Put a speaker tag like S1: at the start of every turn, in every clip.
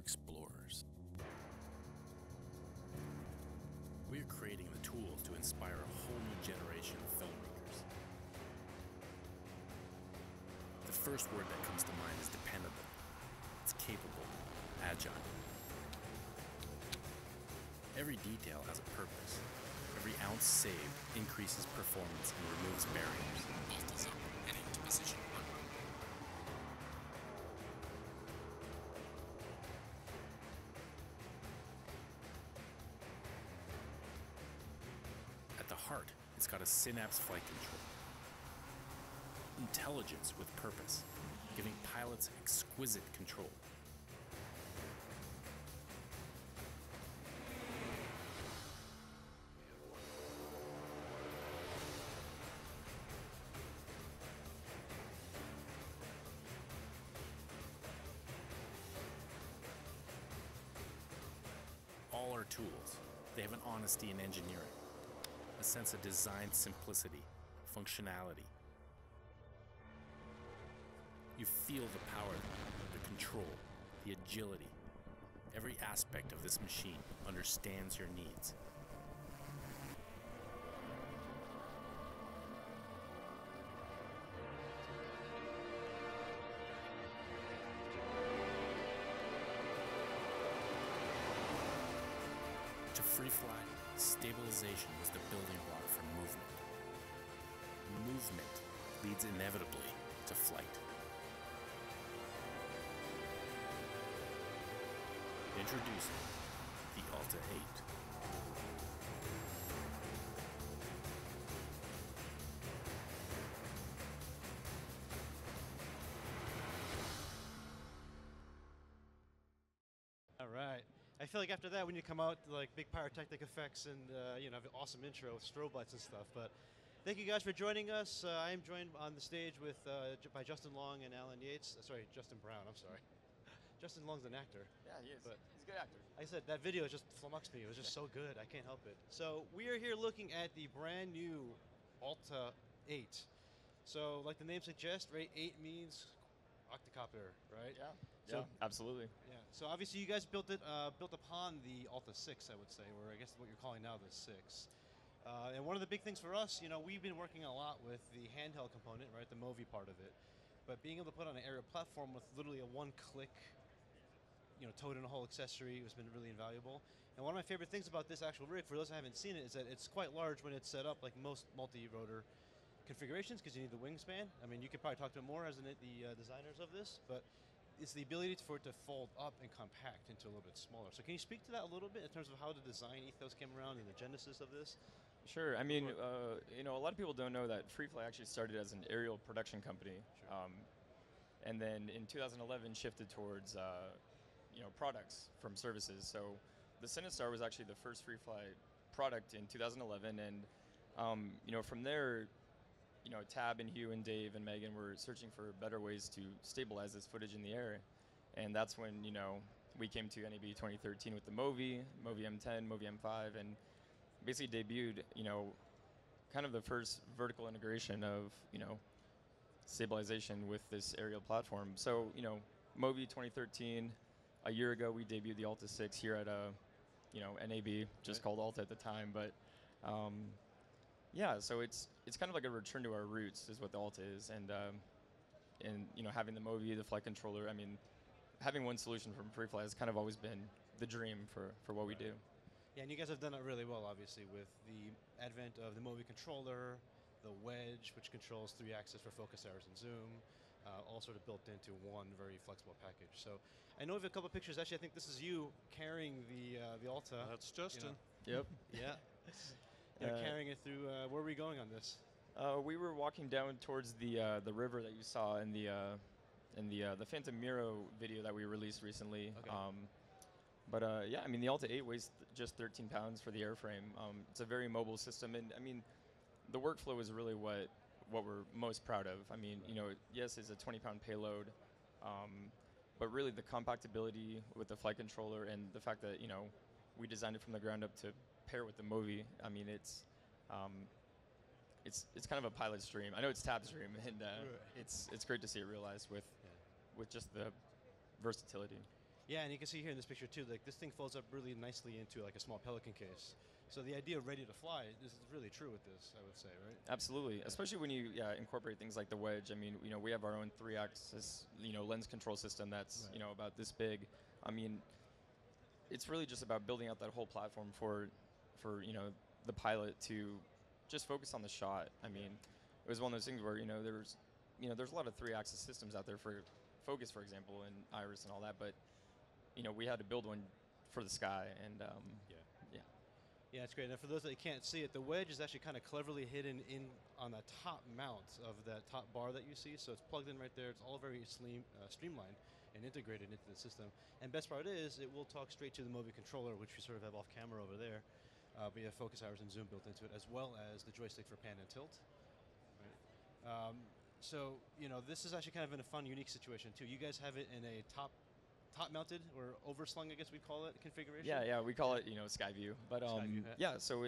S1: explorers. We are creating the tools to inspire a whole new generation of filmmakers. The first word that comes to mind is dependable. It's capable, agile. Every detail has a purpose. Every ounce saved increases performance and removes barriers. Alt is up and into position 1. At the heart, it's got a Synapse flight control. Intelligence with purpose, giving pilots exquisite control. All are tools. They have an honesty in engineering, a sense of design simplicity, functionality. You feel the power, the control, the agility. Every aspect of this machine understands your needs. To Freefly, stabilization was the building block for movement. Movement leads inevitably to flight. Introducing the Alta 8.
S2: All right. I feel like after that, when you come out, like big pyrotechnic effects and you know, have an awesome intro with strobe lights and stuff. But thank you guys for joining us. I am joined on the stage with by Justin Long and Alan Yates. Sorry, Justin Brown. I'm sorry. Justin Long's an actor.
S3: Yeah, he is.
S2: But
S3: he's a good actor.
S2: like I said, that video just flummoxed me. It was just so good. I can't help it. So we are here looking at the brand new Alta 8. So like the name suggests, right? 8 means octocopter, right?
S3: Yeah.
S2: So,
S3: yeah, absolutely.
S2: Yeah. So obviously you guys built upon the Alta 6, I would say, or I guess what you're calling now the 6. And one of the big things for us, you know, we've been working a lot with the handheld component, right, the Movi part of it. But being able to put on an aerial platform with literally a one-click, you know, towed in a whole accessory has been really invaluable. And one of my favorite things about this actual rig, for those that haven't seen it, is that it's quite large when it's set up like most multi-rotor configurations because you need the wingspan. I mean, you could probably talk to it more as the designers of this, but it's the ability for it to fold up and compact into a little bit smaller. So can you speak to that a little bit in terms of how the design ethos came around and the genesis of this?
S3: Sure. I mean, you know, a lot of people don't know that Freefly actually started as an aerial production company,
S2: Sure.
S3: and then in 2011 shifted towards you know, products from services. So the Cinestar was actually the first Freefly product in 2011, and you know, from there, you know, Tab and Hugh and Dave and Megan were searching for better ways to stabilize this footage in the air, and that's when, you know, we came to NAB 2013 with the Movi M10, Movi M5, and basically debuted, you know, kind of the first vertical integration of, you know, stabilization with this aerial platform. So, you know, Movi 2013. A year ago, we debuted the Alta 6 here at you know, NAB, just called Alta at the time. But yeah, so it's kind of like a return to our roots, is what the Alta is, and you know, having the Movi, the flight controller. I mean, having one solution from Freefly has kind of always been the dream for what we do.
S2: Yeah, and you guys have done it really well, obviously, with the advent of the Movi controller, the wedge, which controls 3-axis for focus, arrows, and zoom. All sort of built into one very flexible package. So I know we have a couple of pictures. Actually, I think this is you carrying the Alta.
S4: That's Justin.
S2: You know.
S3: Yep.
S2: Yeah. You're carrying it through. Where are we going on this?
S3: We were walking down towards the river that you saw in the Phantom Miro video that we released recently.
S2: Okay.
S3: But yeah, I mean, the Alta 8 weighs just 13 pounds for the airframe. It's a very mobile system, and I mean, the workflow is really what we're most proud of. I mean, you know, yes, it's a 20-pound payload, but really the compactability with the flight controller and the fact that, you know, we designed it from the ground up to pair with the Movi. I mean, it's kind of a pilot's dream. I know it's Tab's dream, and it's great to see it realized with just the versatility.
S2: Yeah, and you can see here in this picture too, like this thing folds up really nicely into like a small Pelican case. So the idea of ready to fly, this is really true with this, I would say, right?
S3: Absolutely, especially when you incorporate things like the wedge. I mean, we have our own 3-axis lens control system that's
S2: Right.
S3: about this big. I mean, it's really just about building out that whole platform for the pilot to just focus on the shot. I mean, it was one of those things where there's a lot of 3-axis systems out there for focus, for example, and iris and all that, but we had to build one for the sky, and
S2: Yeah.
S3: yeah.
S2: Yeah, it's great. And for those that can't see it, the wedge is actually kind of cleverly hidden in on the top mount of that top bar that you see. So it's plugged in right there. It's all very streamlined and integrated into the system. And best part is, it will talk straight to the Movi controller, which we sort of have off camera over there. But you have focus hours and zoom built into it, as well as the joystick for pan and tilt. Right. So this is actually kind of in a fun, unique situation too. You guys have it in a top-mounted or overslung, I guess we'd call it, configuration.
S3: Yeah, we call it Skyview, but
S2: Skyview,
S3: yeah. So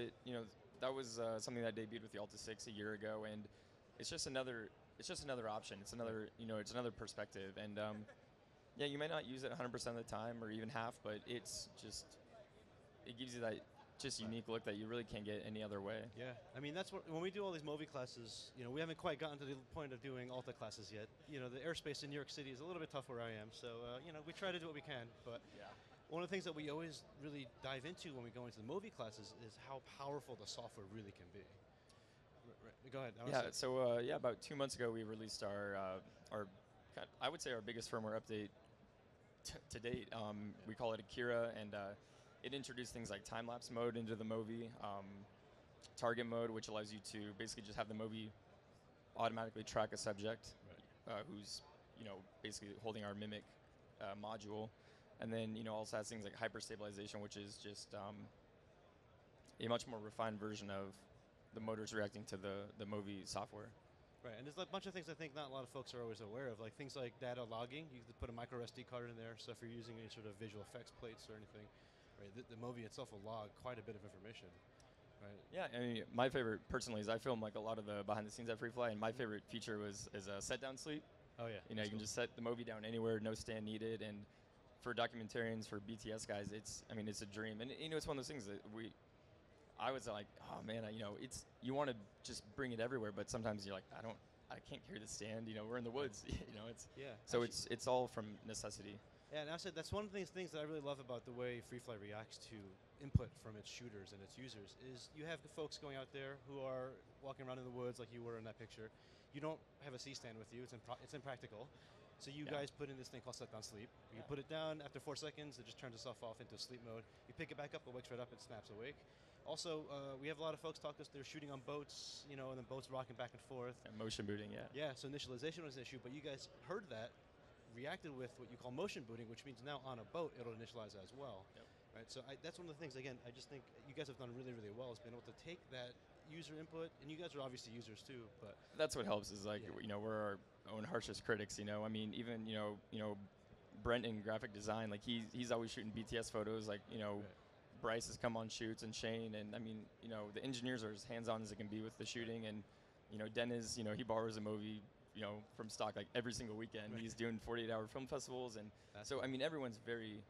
S3: that was something that debuted with the Alta 6 a year ago, and it's just another option. It's another it's another perspective, and yeah, you may not use it 100% of the time or even half, but it gives you that just unique look that you really can't get any other way.
S2: Yeah, I mean that's what when we do all these Movi classes, we haven't quite gotten to the point of doing Alta classes yet. The airspace in New York City is a little bit tough where I am, so we try to do what we can. But
S3: Yeah.
S2: one of the things that we always really dive into when we go into the Movi classes is how powerful the software really can be. Go ahead.
S3: So about 2 months ago we released our I would say our biggest firmware update to date. We call it Akira, and it introduced things like time-lapse mode into the Movi, target mode, which allows you to basically just have the Movi automatically track a subject who's basically holding our mimic module, and then also has things like hyperstabilization, which is just a much more refined version of the motors reacting to the Movi software.
S2: Right, and there's a bunch of things I think not a lot of folks are always aware of, like things like data logging. You can put a micro SD card in there, so if you're using any sort of visual effects plates or anything, right, the Movi itself will log quite a bit of information. Right.
S3: Yeah, I mean, my favorite personally is I film like a lot of the behind the scenes at Freefly, and my favorite feature is a set down sleep.
S2: Oh yeah.
S3: You can just set the Movi down anywhere, no stand needed, and for documentarians, for BTS guys, it's a dream, and it's one of those things that I was like, oh man, it's you want to just bring it everywhere, but sometimes you're like, I can't carry the stand. We're in the woods. It's
S2: yeah.
S3: So
S2: actually,
S3: it's all from necessity.
S2: Yeah, and I said that's one of the things that I really love about the way Freefly reacts to input from its shooters and its users is you have folks going out there who are walking around in the woods like you were in that picture. You don't have a C-stand with you. It's impractical. So you guys put in this thing called set down sleep. You put it down after 4 seconds, it just turns itself off into sleep mode. You pick it back up, it wakes right up, it snaps awake. Also, we have a lot of folks talk to us, they're shooting on boats, and the boats rocking back and forth.
S3: And motion booting, yeah.
S2: Yeah, so initialization was an issue, but you guys heard that, reacted with what you call motion booting, which means now on a boat, it'll initialize as well.
S3: Yep.
S2: Right, so that's one of the things, again, I just think you guys have done really, really well, is being able to take that user input, and you guys are obviously users too, but
S3: that's what helps is like we're our own harshest critics. I mean, even Brent in graphic design, like he's always shooting BTS photos, like Bryce has come on shoots, and Shane, and I mean the engineers are as hands-on as they can be with the shooting, and Dennis, he borrows a movie from stock like every single weekend. He's doing 48-hour film festivals, and so I mean everyone's very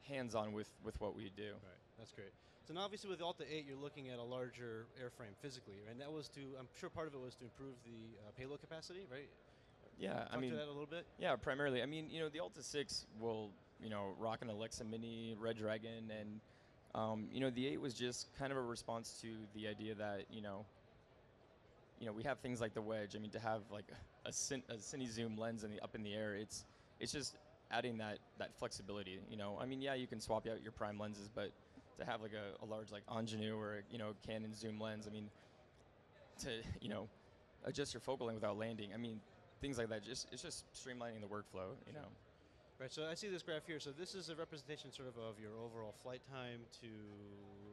S3: hands-on with what we do.
S2: Right, that's great. So now obviously with the Alta 8, you're looking at a larger airframe physically, and that was I'm sure part of it was to improve the payload capacity, right?
S3: Yeah,
S2: Talk to that a little bit.
S3: Yeah, primarily. I mean, the Alta 6 will, rock an Alexa Mini, Red Dragon, and the 8 was just kind of a response to the idea that we have things like the wedge. I mean, to have like a cine zoom lens up in the air, it's just adding that flexibility. I mean, yeah, you can swap out your prime lenses, but to have like a large like Ingenue or Canon zoom lens, I mean, to adjust your focal length without landing, I mean, things like that. It's just streamlining the workflow.
S2: Right. So I see this graph here. So this is a representation sort of your overall flight time to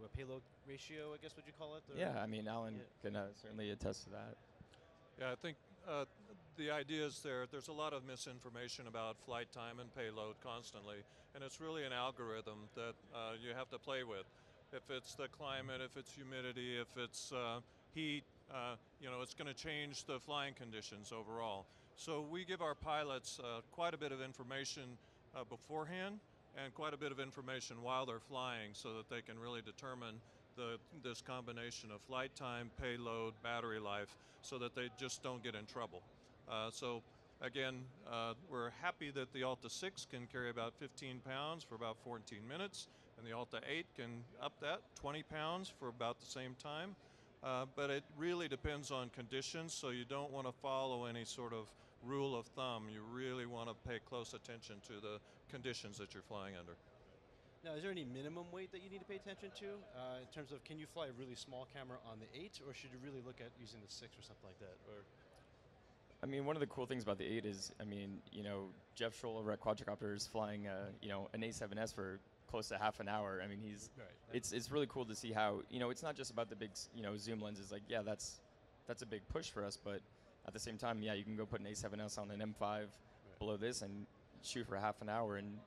S2: a payload ratio, I guess would you call it?
S3: Yeah. I mean, Alan can certainly attest to that.
S4: Yeah, I think the idea is there's a lot of misinformation about flight time and payload constantly, and it's really an algorithm that you have to play with. If it's the climate, if it's humidity, if it's heat, it's going to change the flying conditions overall. So we give our pilots quite a bit of information beforehand, and quite a bit of information while they're flying so that they can really determine this combination of flight time, payload, battery life, so that they just don't get in trouble. So again, we're happy that the Alta 6 can carry about 15 pounds for about 14 minutes, and the Alta 8 can up that 20 pounds for about the same time. But it really depends on conditions, so you don't want to follow any sort of rule of thumb. You really want to pay close attention to the conditions that you're flying under.
S2: Now, is there any minimum weight that you need to pay attention to in terms of can you fly a really small camera on the 8, or should you really look at using the 6 or something like that? Or
S3: I mean, one of the cool things about the 8 is, I mean, Jeff Scholl over at Quadricopter is flying, an A7S for close to half an hour. I mean, it's really cool to see how, it's not just about the big, zoom lenses. Like, yeah, that's a big push for us, but at the same time, yeah, you can go put an A7S on an M5 below this and shoot for half an hour, and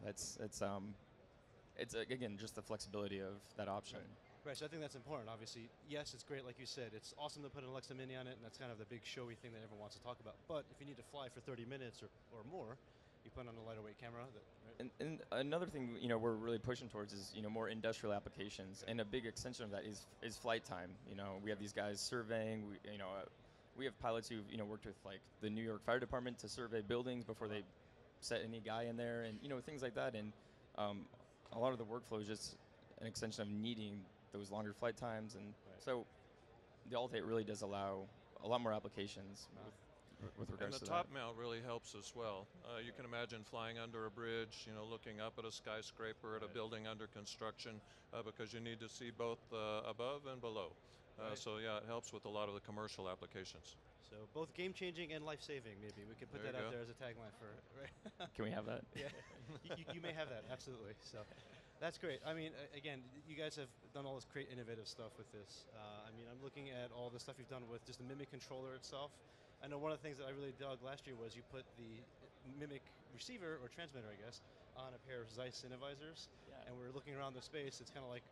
S3: it's again just the flexibility of that option.
S2: Right, so I think that's important. Obviously, yes, it's great, like you said. It's awesome to put an Alexa Mini on it, and that's kind of the big showy thing that everyone wants to talk about. But if you need to fly for 30 minutes or more, you put on a lighter weight camera. Right?
S3: And another thing we're really pushing towards is more industrial applications, and a big extension of that is flight time. We have these guys surveying. We have pilots who've worked with like the New York Fire Department to survey buildings before they set any guy in there, and things like that. And a lot of the workflow is just an extension of needing those longer flight times, and so the Alt 8 really does allow a lot more applications with regards to that.
S4: And the top mount really helps as well. You can imagine flying under a bridge, looking up at a skyscraper, at a building under construction, because you need to see both above and below. So yeah, it helps with a lot of the commercial applications.
S2: So both game-changing and life-saving, maybe. We can put that out there as a tagline for it, right?
S3: Can we have that?
S2: Yeah, you may have that, absolutely. So that's great. I mean, again, you guys have done all this great innovative stuff with this. I mean, I'm looking at all the stuff you've done with just the Mimic controller itself. I know one of the things that I really dug last year was you put the Mimic receiver, or transmitter, I guess, on a pair of Zeiss Cinevisors. Yeah. And we're looking around the space. It's kind of like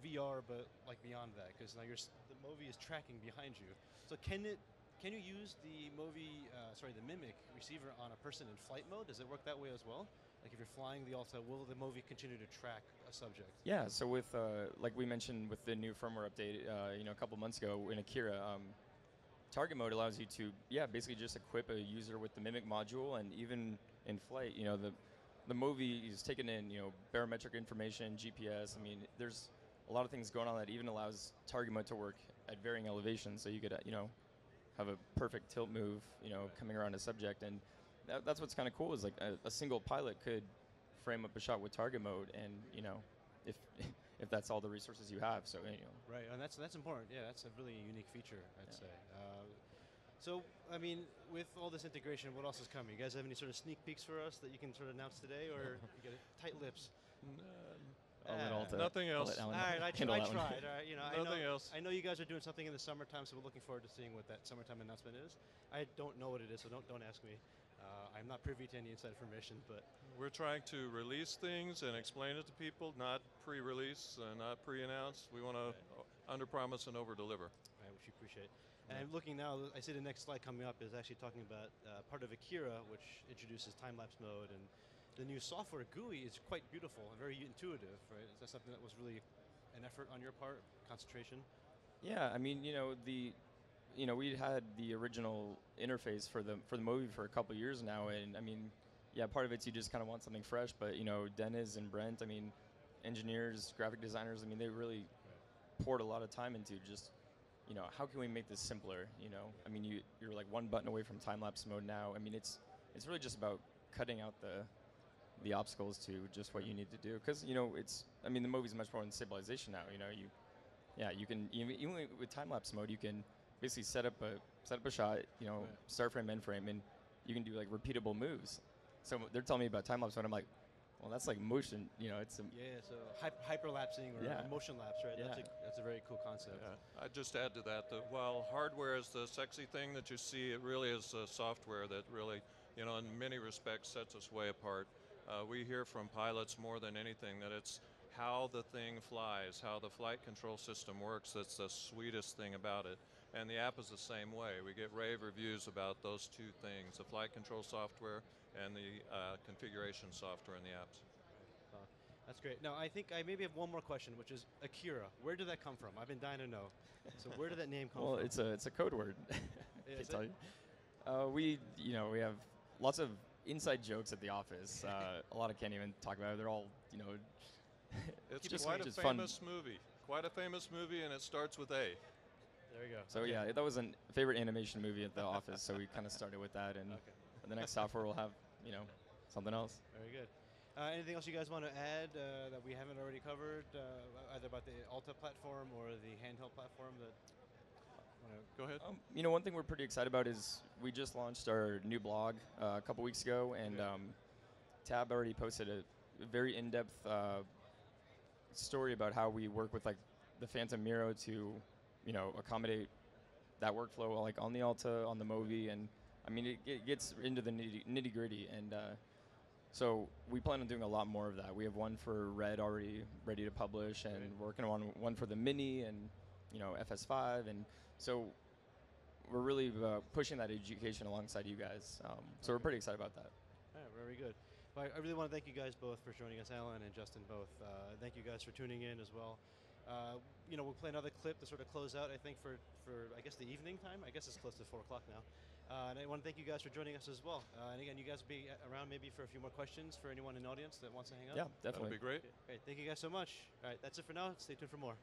S2: VR, but like beyond that, because now the Movi is tracking behind you. So can you use the the Mimic receiver on a person in flight mode? Does it work that way as well? Like if you're flying the Alta, will the Movi continue to track a subject?
S3: Yeah, so with, like we mentioned with the new firmware update, a couple months ago in Akira, target mode allows you to, basically just equip a user with the Mimic module, and even in flight, the Movi is taking in, barometric information, GPS. I mean, there's a lot of things going on that even allows target mode to work at varying elevations, so you could, have a perfect tilt move, coming around a subject, and that's what's kind of cool is like a single pilot could frame up a shot with target mode, and if that's all the resources you have, so
S2: Right, and that's important. Yeah, that's a really unique feature, I'd say. So, I mean, with all this integration, what else is coming? You guys have any sort of sneak peeks for us that you can sort of announce today, or you got tight lips?
S4: Nothing else.
S2: All right, I tried. All right,
S4: Nothing else.
S2: I know you guys are doing something in the summertime, so we're looking forward to seeing what that summertime announcement is. I don't know what it is, so don't ask me. I'm not privy to any inside information, but
S4: we're trying to release things and explain it to people, not pre-release, not pre-announce. We want to under-promise and over-deliver.
S2: Right, which we appreciate. And I'm looking now, I see the next slide coming up is actually talking about part of Akira, which introduces time-lapse mode, and the new software GUI is quite beautiful and very intuitive, right? Is that something that was really an effort on your part, concentration?
S3: Yeah, I mean, we had the original interface for the movie for a couple years now, and I mean, yeah, part of it's you just kind of want something fresh, but Dennis and Brent, I mean, engineers, graphic designers, I mean, they really poured a lot of time into just, how can we make this simpler? I mean, you're like one button away from time-lapse mode now. I mean, it's really just about cutting out the obstacles to just what you need to do, because the movie's much more than stabilization now. You can even with time-lapse mode, you can basically set up a shot, start frame, end frame, and you can do like repeatable moves. So they're telling me about time-lapse mode, I'm like, well, that's like motion, it's
S2: so hyperlapsing or motion lapse, right?
S3: Yeah.
S2: That's a very cool concept.
S4: Yeah. I'd just add to that while hardware is the sexy thing that you see, it really is software that really, in many respects sets us way apart. We hear from pilots more than anything that it's how the thing flies, how the flight control system works, that's the sweetest thing about it. And the app is the same way. We get rave reviews about those two things, the flight control software and the configuration software in the apps.
S2: That's great. Now, I think I maybe have one more question, which is Akira. Where did that come from? I've been dying to know. So where did that name come
S3: Well,
S2: from?
S3: it's a code word. I
S2: Is
S3: can tell
S2: it?
S3: you. We have lots of inside jokes at the office. A lot I can't even talk about. They're all
S4: It's
S3: just
S4: quite a
S3: just fun.
S4: famous movie. Quite a famous movie, and it starts with A.
S2: There you go.
S3: So
S2: Okay.
S3: yeah, that was a favorite animation movie at the office. So we kind of started with that, and
S2: Okay.
S3: the next software will have something else.
S2: Very good. Anything else you guys want to add that we haven't already covered, either about the Alta platform or the handheld platform?
S4: Go ahead.
S3: One thing we're pretty excited about is we just launched our new blog a couple weeks ago, and Tab already posted a very in-depth story about how we work with like the Phantom Miro to, accommodate that workflow like on the Alta, on the Movi, and I mean it gets into the nitty-gritty, and so we plan on doing a lot more of that. We have one for Red already ready to publish, and working on one for the Mini and FS5, and so we're really pushing that education alongside you guys. So we're pretty excited about that.
S2: All right, very good. Well, I really want to thank you guys both for joining us, Alan and Justin both. Thank you guys for tuning in as well. We'll play another clip to sort of close out, I think, for I guess the evening time. I guess it's close to 4 o'clock now. And I want to thank you guys for joining us as well. And again, you guys will be around maybe for a few more questions for anyone in the audience that wants to hang out.
S3: Yeah, definitely.
S4: That'll be great.
S2: Okay, thank you guys so much. All right, that's it for now. Stay tuned for more.